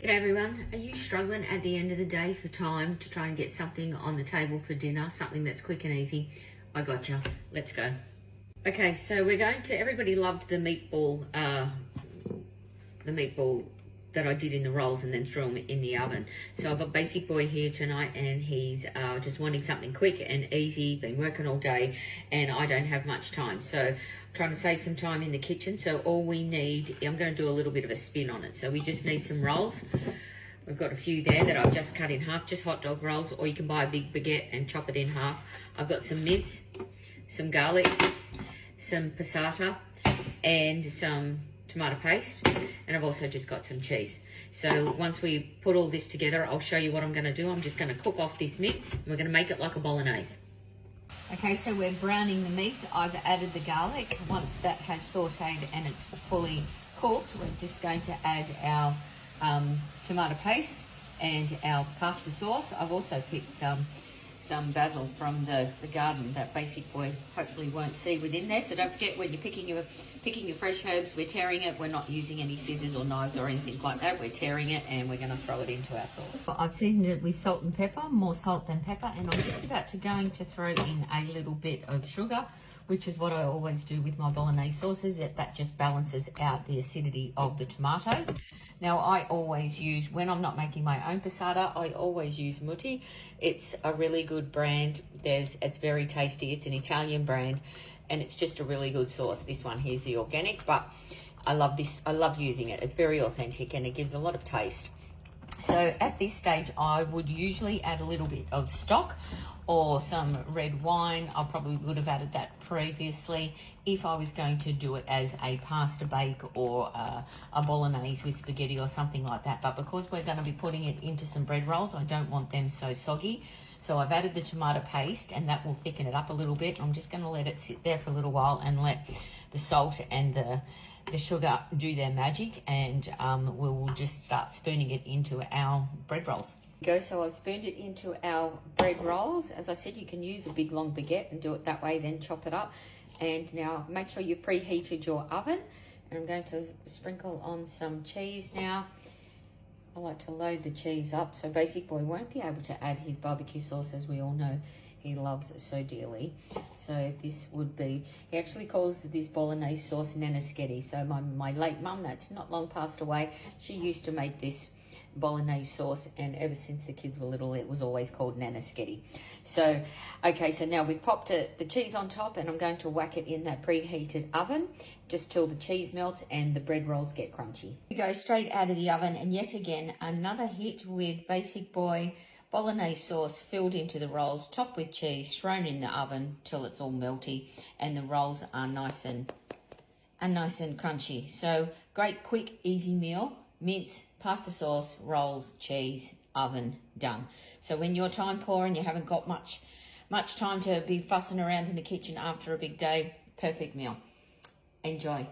G'day everyone. Are you struggling at the end of the day for time to try and get something on the table for dinner, something that's quick and easy? I gotcha. Let's go. Okay, so we're going to, everybody loved the meatball that I did in the rolls and then threw them in the oven. So I've got Basic Boy here tonight and he's just wanting something quick and easy, been working all day and I don't have much time. So I'm trying to save some time in the kitchen. So all we need, I'm going to do a little bit of a spin on it. So we just need some rolls. We've got a few there that I've just cut in half, just hot dog rolls, or you can buy a big baguette and chop it in half. I've got some mince, some garlic, some passata and some tomato paste, and I've also just got some cheese. So once we put all this together, I'll show you what I'm going to do. I'm just going to cook off this mince. We're going to make it like a bolognese. Okay, so we're browning the meat. I've added the garlic. Once that has sauteed and it's fully cooked, we're just going to add our tomato paste and our pasta sauce. I've also picked some basil from the garden that Basic Boy hopefully won't see within there. So don't forget, when you're picking your fresh herbs, we're tearing it. We're not using any scissors or knives or anything like that. We're tearing it and we're going to throw it into our sauce. I've seasoned it with salt and pepper, more salt than pepper, and I'm just about to throw in a little bit of sugar, which is what I always do with my bolognese sauces. That just balances out the acidity of the tomatoes. Now, I always use, when I'm not making my own passata, I always use Mutti. It's a really good brand. It's very tasty. It's an Italian brand, and it's just a really good sauce. This one here's the organic, but I love this. I love using it. It's very authentic, and it gives a lot of taste. So at this stage, I would usually add a little bit of stock or some red wine. I probably would have added that previously if I was going to do it as a pasta bake or a bolognese with spaghetti or something like that. But because we're going to be putting it into some bread rolls, I don't want them so soggy. So I've added the tomato paste and that will thicken it up a little bit. I'm just going to let it sit there for a little while and let the salt and the sugar do their magic, and we will just start spooning it into our bread rolls. So I've spooned it into our bread rolls. As I said, you can use a big long baguette and do it that way, then chop it up. And now make sure you've preheated your oven. And I'm going to sprinkle on some cheese now. I like to load the cheese up so Basic Boy won't be able to add his barbecue sauce, as we all know he loves so dearly. So this would be, he actually calls this bolognese sauce nanaschetti. So my late mum, that's not long passed away, she used to make this bolognese sauce, and ever since the kids were little it was always called nanaschetti. So okay, so now we've popped the cheese on top, and I'm going to whack it in that preheated oven just till the cheese melts and the bread rolls get crunchy. We go straight out of the oven, and yet again another hit with Basic Boy bolognese sauce filled into the rolls, topped with cheese, thrown in the oven till it's all melty and the rolls are nice and crunchy. So great, quick, easy meal. Mince, pasta sauce, rolls, cheese, oven, done. So when you're time poor and you haven't got much time to be fussing around in the kitchen after a big day, perfect meal. Enjoy.